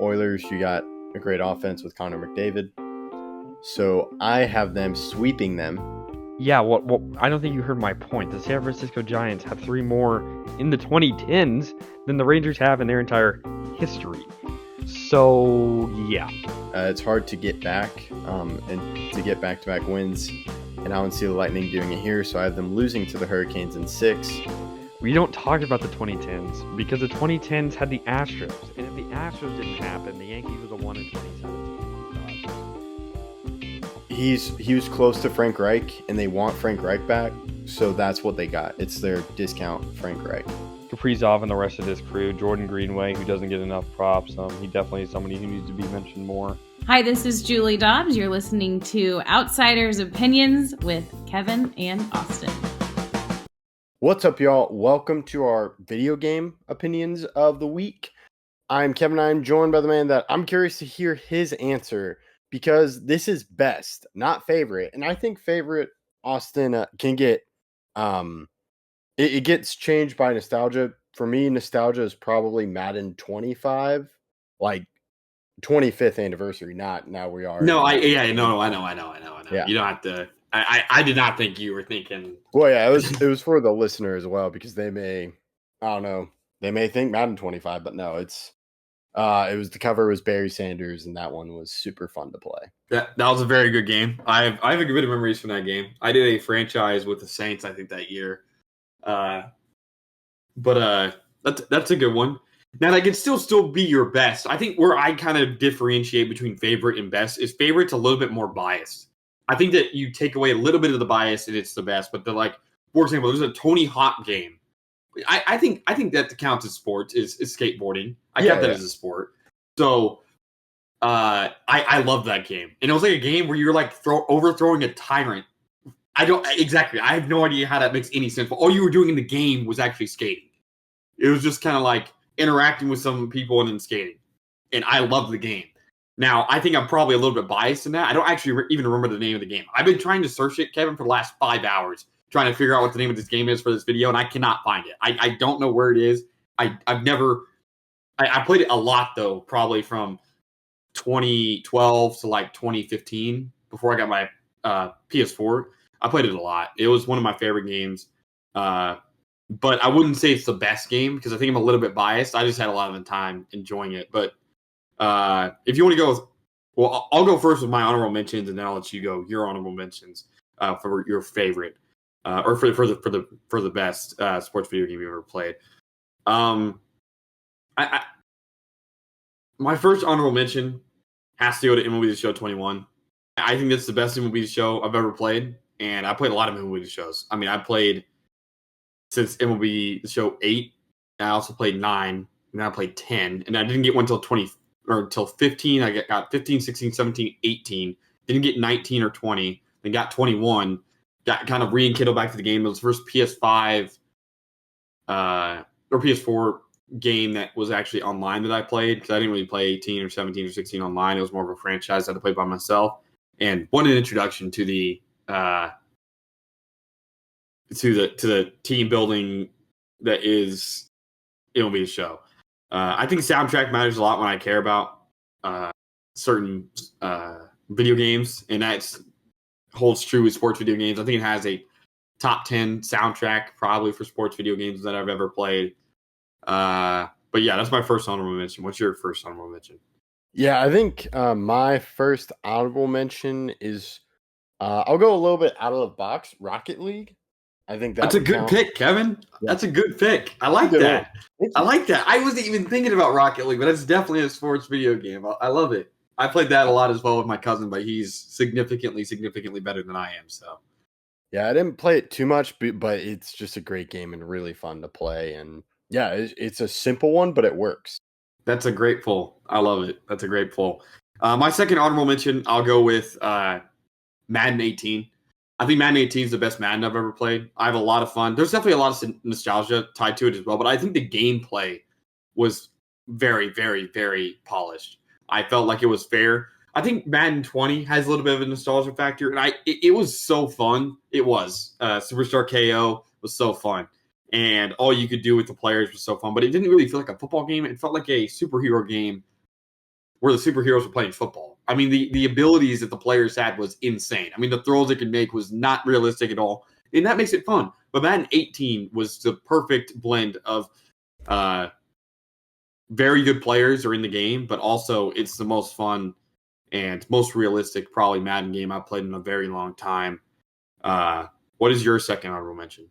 Oilers, you got a great offense with Connor McDavid. So I have them sweeping them. Yeah, well, I don't think you heard my point. The San Francisco Giants have 3 more in the 2010s than the Rangers have in their entire history. So, yeah. It's hard to get back and to get back-to-back wins. And I don't see the Lightning doing it here, so I have them losing to the Hurricanes in 6. We don't talk about the 2010s because the 2010s had the Astros. And if the Astros didn't happen, the Yankees would have won in 2017. He was close to Frank Reich, and they want Frank Reich back, so that's what they got. It's their discount Frank Reich. Kaprizov and the rest of his crew. Jordan Greenway, who doesn't get enough props. He definitely is somebody who needs to be mentioned more. Hi, this is Julie Dobbs. You're listening to Outsiders Opinions with Kevin and Austin. What's up, y'all? Welcome to our video game opinions of the week. I'm Kevin. I'm joined by the man that I'm curious to hear his answer because this is best, not favorite. And I think favorite, Austin, can get it gets changed by nostalgia. For me, nostalgia is probably Madden 25, like 25th anniversary, not now we are. No, I know. Yeah. You don't have to. I did not think you were thinking. Well, yeah, it was for the listener as well because they may, I don't know, they may think Madden 25, but no, it was the cover was Barry Sanders, and that one was super fun to play. That was a very good game. I have a good bit of memories from that game. I did a franchise with the Saints, I think, that year. But that's a good one. Now that can still be your best. I think where I kind of differentiate between favorite and best is favorite's a little bit more biased. I think that you take away a little bit of the bias and it's the best. But for example, there's a Tony Hawk game. I think that counts as sports is skateboarding. I count that as a sport. So I love that game. And it was like a game where you're like overthrowing a tyrant. I have no idea how that makes any sense. But all you were doing in the game was actually skating. It was just kind of like interacting with some people and then skating. And I love the game. Now, I think I'm probably a little bit biased in that. I don't actually even remember the name of the game. I've been trying to search it, Kevin, for the last 5 hours, trying to figure out what the name of this game is for this video, and I cannot find it. I don't know where it is. I played it a lot, though, probably from 2012 to like 2015 before I got my PS4. I played it a lot. It was one of my favorite games. But I wouldn't say it's the best game because I think I'm a little bit biased. I just had a lot of the time enjoying it. But if you want to go well, I'll go first with my honorable mentions, and then I'll let you go your honorable mentions for your favorite or for the best sports video game you ever played. My first honorable mention has to go to MLB The Show 21. I think that's the best MLB The Show I've ever played, and I played a lot of MLB The Shows. I mean, I played since MLB The Show 8. I also played 9, and then I played 10, and I didn't get one until 15. I got 15, 16, 17, 18. Didn't get 19 or 20. Then got 21. Got kind of re-enkindled back to the game. It was the first PS5 or PS4 game that was actually online that I played because I didn't really play 18 or 17 or 16 online. It was more of a franchise I had to play by myself. And what an introduction to the team building that is MLB The Show. I think soundtrack matters a lot when I care about certain video games, and that holds true with sports video games. I think it has a top 10 soundtrack probably for sports video games that I've ever played. But yeah, that's my first honorable mention. What's your first honorable mention? Yeah, I think my first honorable mention is I'll go a little bit out of the box. Rocket League. I think that's a good pick, Kevin. Yeah. That's a good pick. I like that. I wasn't even thinking about Rocket League, but it's definitely a sports video game. I love it. I played that a lot as well with my cousin, but he's significantly better than I am. So, yeah, I didn't play it too much, but it's just a great game and really fun to play. And yeah, it's a simple one, but it works. That's a great pull. I love it. That's a great pull. My second honorable mention, I'll go with Madden 18. I think Madden 18 is the best Madden I've ever played. I have a lot of fun. There's definitely a lot of nostalgia tied to it as well, but I think the gameplay was very, very, very polished. I felt like it was fair. I think Madden 20 has a little bit of a nostalgia factor, and it was so fun. It was. Superstar KO was so fun, and all you could do with the players was so fun, but it didn't really feel like a football game. It felt like a superhero game where the superheroes were playing football. I mean, the abilities that the players had was insane. I mean, the throws they could make was not realistic at all, and that makes it fun. But Madden 18 was the perfect blend of very good players are in the game, but also it's the most fun and most realistic probably Madden game I've played in a very long time. What is your second honorable mention?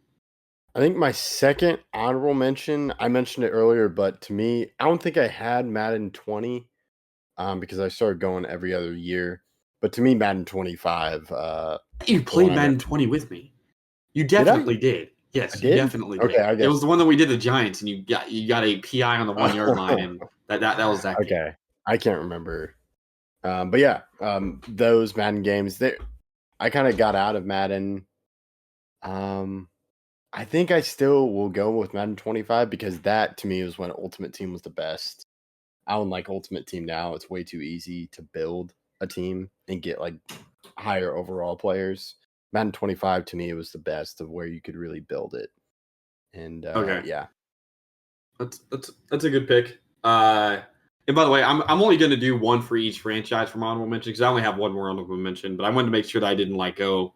I think my second honorable mention, I mentioned it earlier, but to me, I don't think I had Madden 20 because I started going every other year. But to me, Madden 25. You played Madden 20 with me. You definitely did. Yes, you definitely did. Okay, I guess. It was the one that we did the Giants, and you got a PI on the 1 yard line, and that was that game. Okay, I can't remember. But yeah, those Madden games, I kind of got out of Madden. I think I still will go with Madden 25 because that to me was when Ultimate Team was the best. I don't like Ultimate Team now. It's way too easy to build a team and get like higher overall players. Madden 25 to me was the best of where you could really build it. And Okay. yeah. That's a good pick. And by the way, I'm only going to do one for each franchise from honorable mention because I only have one more honorable mention, but I wanted to make sure that I didn't like go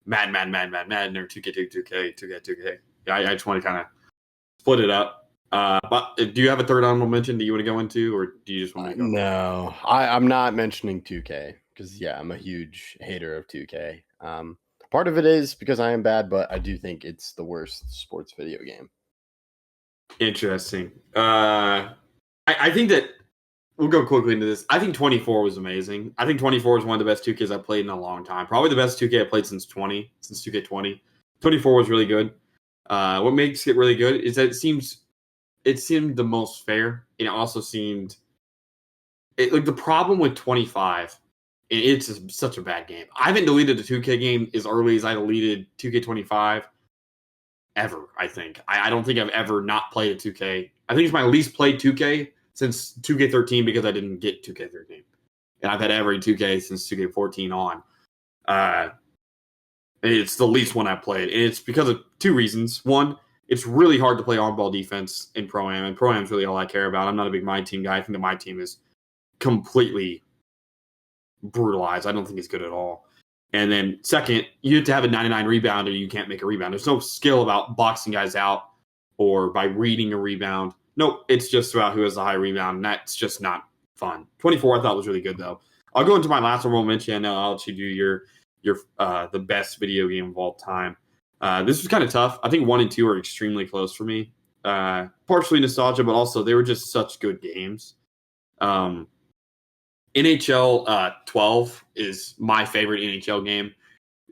Madden, or 2K. Yeah, I just want to kind of split it up. But do you have a third honorable mention that you want to go into, or do you just want to go? No, I'm not mentioning 2K because, yeah, I'm a huge hater of 2K. Part of it is because I am bad, but I do think it's the worst sports video game. Interesting. I think that we'll go quickly into this. I think 24 was amazing. I think 24 is one of the best 2Ks I've played in a long time. Probably the best 2K I've played since 2K20. 24 was really good. What makes it really good is that it seemed the most fair. It also seemed like the problem with 25. It's just such a bad game. I haven't deleted a 2K game as early as I deleted 2K25 ever. I think I don't think I've ever not played a 2K. I think it's my least played 2K since 2K13 because I didn't get 2K13, and I've had every 2K since 2K14 on. It's the least one I played, and it's because of two reasons. One, it's really hard to play on-ball defense in Pro-Am, and Pro-Am is really all I care about. I'm not a big My Team guy. I think that My Team is completely brutalized. I don't think it's good at all. And then second, you have to have a 99 rebounder. You can't make a rebound. There's no skill about boxing guys out or by reading a rebound. Nope, it's just about who has the high rebound, and that's just not fun. 24 I thought was really good, though. I'll go into my last honorable mention, and I'll let you do your the best video game of all time. This was kind of tough. I think 1 and 2 are extremely close for me. Partially nostalgia, but also they were just such good games. NHL 12 is my favorite NHL game.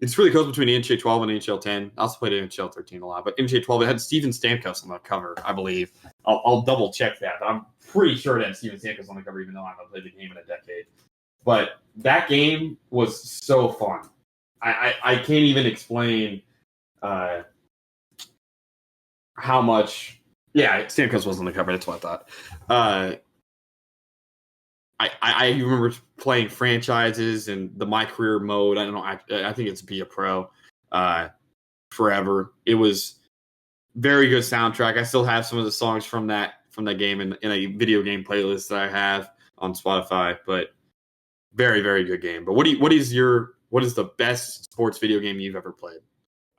It's really close between NHL 12 and NHL 10. I also played NHL 13 a lot, but NHL 12 it had Steven Stamkos on the cover, I believe. I'll double check that, but I'm pretty sure it had Steven Stamkos on the cover, even though I haven't played the game in a decade. But that game was so fun. I can't even explain how much. Yeah, Stamkos was on the cover. That's what I thought. I remember playing franchises and the My Career mode. I don't know. I think it's Be a Pro forever. It was very good soundtrack. I still have some of the songs from that game in a video game playlist that I have on Spotify. But very, very good game. But what is the best sports video game you've ever played?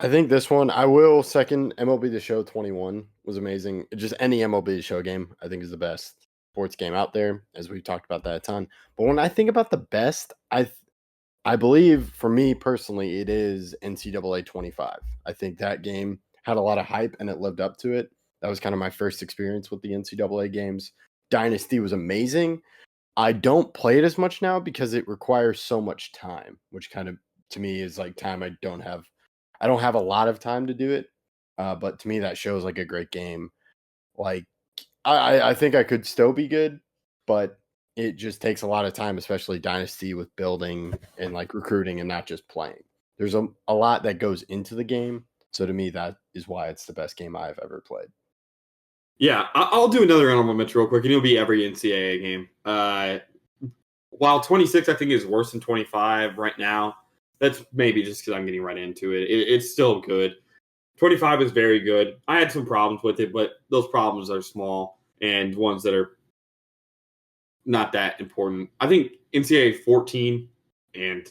I think this one, I will second MLB The Show 21 was amazing. Just any MLB The Show game, I think is the best sports game out there, as we've talked about that a ton. But when I think about the best, I believe for me personally, it is NCAA 25. I think that game had a lot of hype and it lived up to it. That was kind of my first experience with the NCAA games. Dynasty was amazing. I don't play it as much now because it requires so much time, which kind of to me is like time I don't have a lot of time to do it. But to me, that shows like a great game. Like, I think I could still be good, but it just takes a lot of time, especially Dynasty with building and like recruiting and not just playing. There's a lot that goes into the game. So to me, that is why it's the best game I've ever played. Yeah, I'll do another honorable mention real quick, and it'll be every NCAA game. While 26, I think, is worse than 25 right now, that's maybe just because I'm getting right into it. It's still good. 25 is very good. I had some problems with it, but those problems are small and ones that are not that important. I think NCAA 14 and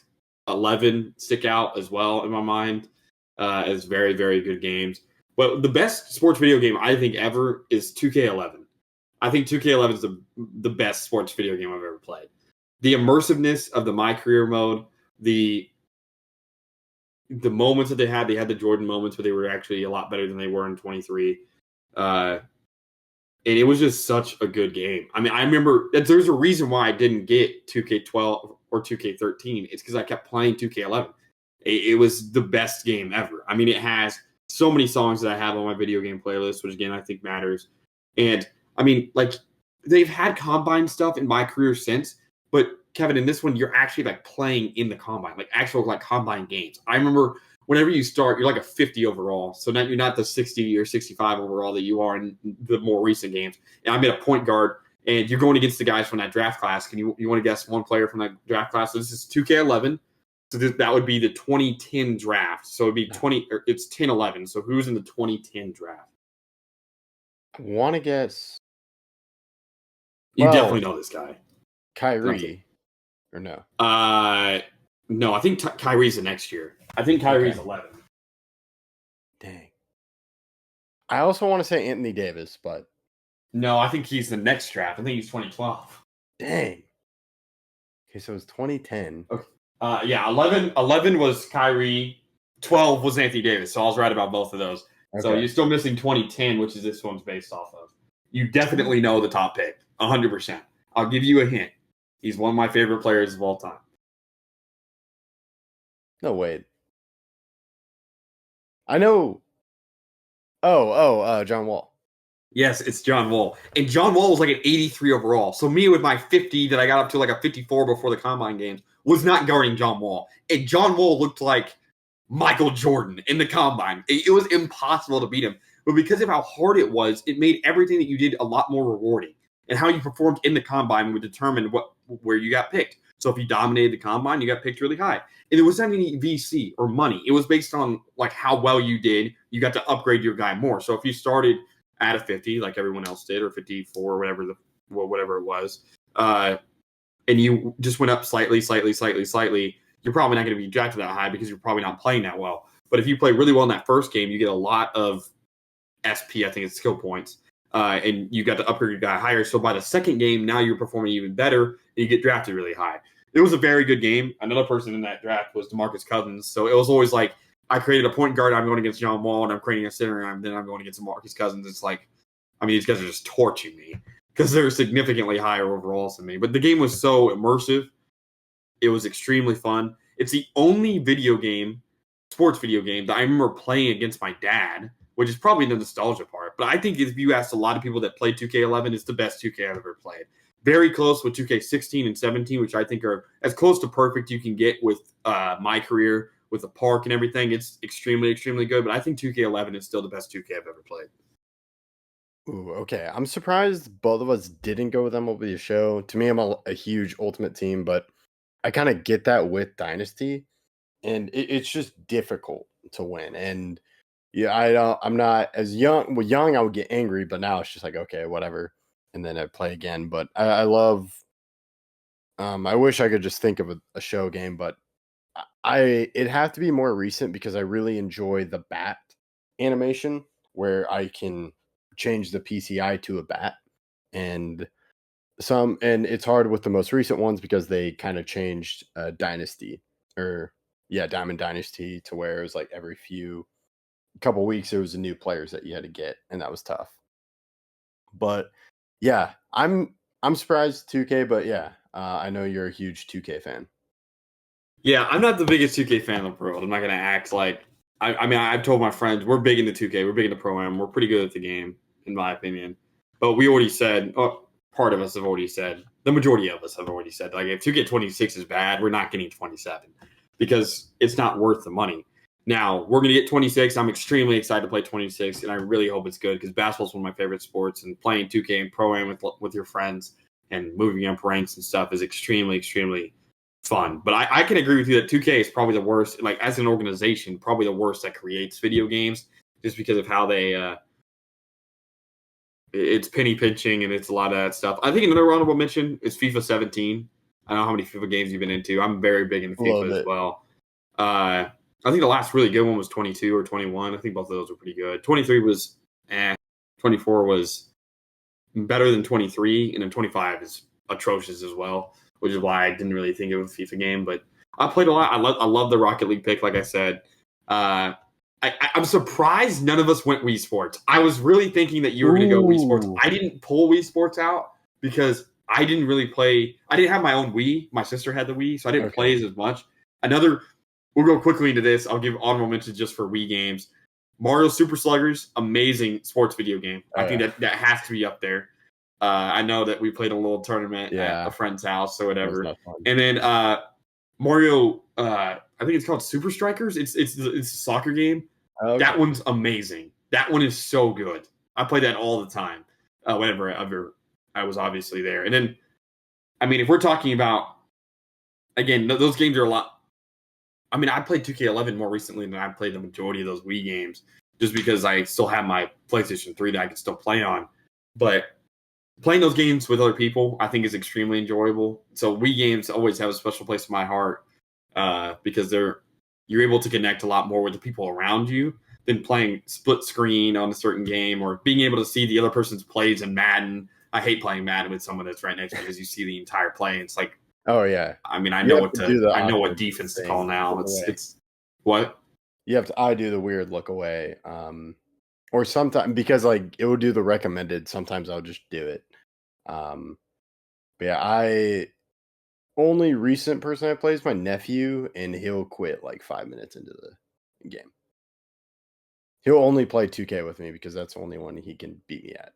11 stick out as well in my mind as very, very good games. But the best sports video game I think ever is 2K11. I think 2K11 is the best sports video game I've ever played. The immersiveness of the My Career mode, the moments that they had the Jordan moments where they were actually a lot better than they were in 23. And it was just such a good game. I mean, I remember that there's a reason why I didn't get 2K12 or 2K13. It's because I kept playing 2K11. It was the best game ever. I mean, it has so many songs that I have on my video game playlist, which again, I think matters. And I mean, like, they've had Combine stuff in My Career since, but Kevin, in this one, you're actually like playing in the Combine, like actual like Combine games. I remember whenever you start, you're like a 50 overall. So now you're not the 60 or 65 overall that you are in the more recent games. And I'm at a point guard, and you're going against the guys from that draft class. Can you want to guess one player from that draft class? So this is 2K11. So that would be the 2010 draft. So it'd be it's 10-11. So who's in the 2010 draft? I want to guess. You definitely know this guy. Kyrie. Or no? No, I think Kyrie's the next year. I think Kyrie's 11. Dang. I also want to say Anthony Davis, but no, I think he's the next draft. I think he's 2012. Dang. Okay, so it was 2010. Okay. Yeah, 11 was Kyrie. 12 was Anthony Davis. So I was right about both of those. Okay. So you're still missing 2010, which is this one's based off of. You definitely know the top pick, 100%. I'll give you a hint. He's one of my favorite players of all time. No, wait. I know. John Wall. Yes, it's John Wall. And John Wall was like an 83 overall. So me with my 50 that I got up to like a 54 before the Combine games was not guarding John Wall. And John Wall looked like Michael Jordan in the Combine. It was impossible to beat him. But because of how hard it was, it made everything that you did a lot more rewarding. And how you performed in the Combine would determine where you got picked. So if you dominated the Combine, you got picked really high. And it was not any VC or money. It was based on like how well you did. You got to upgrade your guy more. So if you started at a 50 like everyone else did, or 54, or whatever it was, and you just went up slightly, you're probably not going to be drafted that high because you're probably not playing that well. But if you play really well in that first game, you get a lot of SP, I think it's skill points, and you got to upgrade your guy higher. So by the second game, now you're performing even better, and you get drafted really high. It was a very good game. Another person in that draft was DeMarcus Cousins. So it was always like, I created a point guard, I'm going against John Wall, and I'm creating a center, and then I'm going against DeMarcus Cousins. It's like, I mean, these guys are just torching me because they're significantly higher overalls than me. But the game was so immersive. It was extremely fun. It's the only sports video game that I remember playing against my dad, which is probably the nostalgia part. But I think if you asked a lot of people that played 2K11, it's the best 2K I've ever played. Very close with 2K16 and 17, which I think are as close to perfect you can get with My Career, with the park and everything. It's extremely, extremely good. But I think 2K11 is still the best 2K I've ever played. Ooh, okay. I'm surprised both of us didn't go with MLB The Show. To me, I'm a huge Ultimate Team, but I kind of get that with Dynasty, and it's just difficult to win. And yeah, I'm not as young. Well, young, I would get angry, but now it's just like, okay, whatever. And then I play again. But I love. I wish I could just think of a show game, but it'd have to be more recent because I really enjoy the bat animation where I can change the PCI to a bat, and it's hard with the most recent ones because they kind of changed Dynasty Diamond Dynasty to where it was like every couple weeks there was a new players that you had to get, and that was tough. But yeah, I'm surprised 2K, but yeah, I know you're a huge 2K fan. Yeah, I'm not the biggest 2K fan in the world. I'm not gonna act like I mean, I've told my friends we're big into 2K, we're big into Pro-Am, we're pretty good at the game, in my opinion. But we already said, part of us have already said, the majority of us have already said, like, if 2K26 is bad, we're not getting 27 because it's not worth the money. Now, we're going to get 26. I'm extremely excited to play 26, and I really hope it's good because basketball is one of my favorite sports, and playing 2K and Pro-Am with your friends and moving up ranks and stuff is extremely, extremely fun. But I can agree with you that 2K is probably the worst, like, as an organization, probably the worst that creates video games just because of how they It's penny pinching and it's a lot of that stuff. I think another honorable mention is FIFA 17. I don't know how many FIFA games you've been into. I'm very big into FIFA as well. I think the last really good one was 22 or 21. I think both of those were pretty good. 23 was 24 was better than 23, and then 25 is atrocious as well, which is why I didn't really think of a FIFA game. But I played a lot. I love the Rocket League pick, like I said. I'm surprised none of us went Wii Sports. I was really thinking that you were going to go Wii Sports. I didn't pull Wii Sports out because I didn't really play. I didn't have my own Wii. My sister had the Wii, so I didn't play as much. We'll go quickly into this. I'll give honorable mentions just for Wii games. Mario Super Sluggers, amazing sports video game. I think that has to be up there. I know that we played a little tournament at a friend's house or whatever. And then Mario, I think it's called Super Strikers. It's a soccer game. Okay. That one's amazing. That one is so good. I play that all the time. Whenever I was obviously there. And then, I mean, if we're talking about, again, those games are a lot. I mean, I played 2K11 more recently than I played the majority of those Wii games, just because I still have my PlayStation 3 that I can still play on. But playing those games with other people, I think, is extremely enjoyable. So Wii games always have a special place in my heart because you're able to connect a lot more with the people around you than playing split screen on a certain game or being able to see the other person's plays in Madden. I hate playing Madden with someone that's right next to me because you see the entire play. And it's like, oh yeah. I mean, I know what defense to call now. It's what? You have to I do the weird look away. Or sometimes because like it will do the recommended, sometimes I'll just do it. But yeah, I only recent person I play is my nephew, and he'll quit like 5 minutes into the game. He'll only play 2K with me because that's the only one he can beat me at.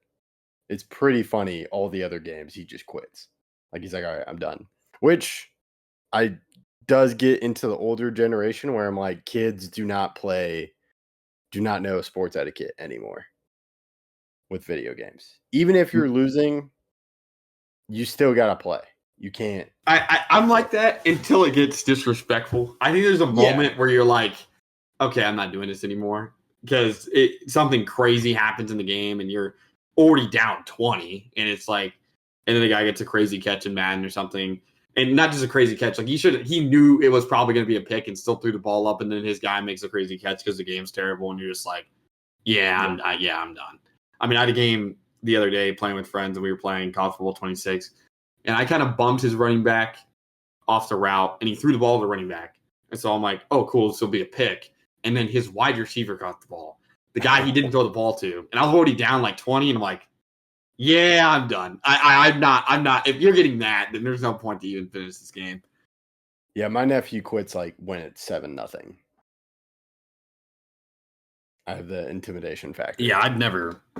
It's pretty funny. All the other games, he just quits. Like he's like, all right, I'm done. Which does get into the older generation where I'm like, kids do not know sports etiquette anymore with video games. Even if you're losing, you still gotta play. You can't. I'm like that until it gets disrespectful. I think there's a moment where you're like, okay, I'm not doing this anymore because something crazy happens in the game and you're already down 20, and it's like, and then the guy gets a crazy catch in Madden or something. And not just a crazy catch. Like he knew it was probably going to be a pick and still threw the ball up. And then his guy makes a crazy catch because the game's terrible. And you're just like, I'm done. I mean, I had a game the other day playing with friends and we were playing college football 26. And I kind of bumped his running back off the route and he threw the ball to the running back. And so I'm like, oh, cool. This will be a pick. And then his wide receiver got the ball. The guy he didn't throw the ball to. And I was already down like 20. And I'm like, yeah, I'm done. I'm not. If you're getting that, then there's no point to even finish this game. Yeah, my nephew quits like when it's 7-0. I have the intimidation factor. Yeah,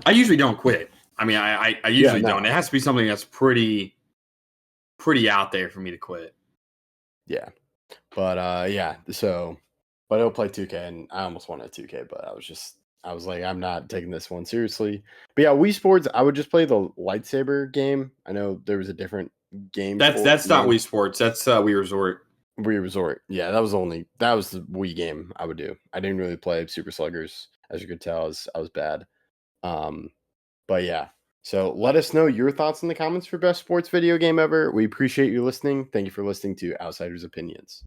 I usually don't quit. I mean, I usually don't. It has to be something that's pretty out there for me to quit. Yeah. But but he'll play 2K, and I almost wanted 2K, but I was like, I'm not taking this one seriously. But yeah, Wii Sports, I would just play the lightsaber game. I know there was a different game. That's not Wii Sports. That's Wii Resort. Wii Resort. Yeah, that was the Wii game I would do. I didn't really play Super Sluggers, as you could tell. I was bad. But yeah. So let us know your thoughts in the comments for best sports video game ever. We appreciate you listening. Thank you for listening to Outsiders Opinions.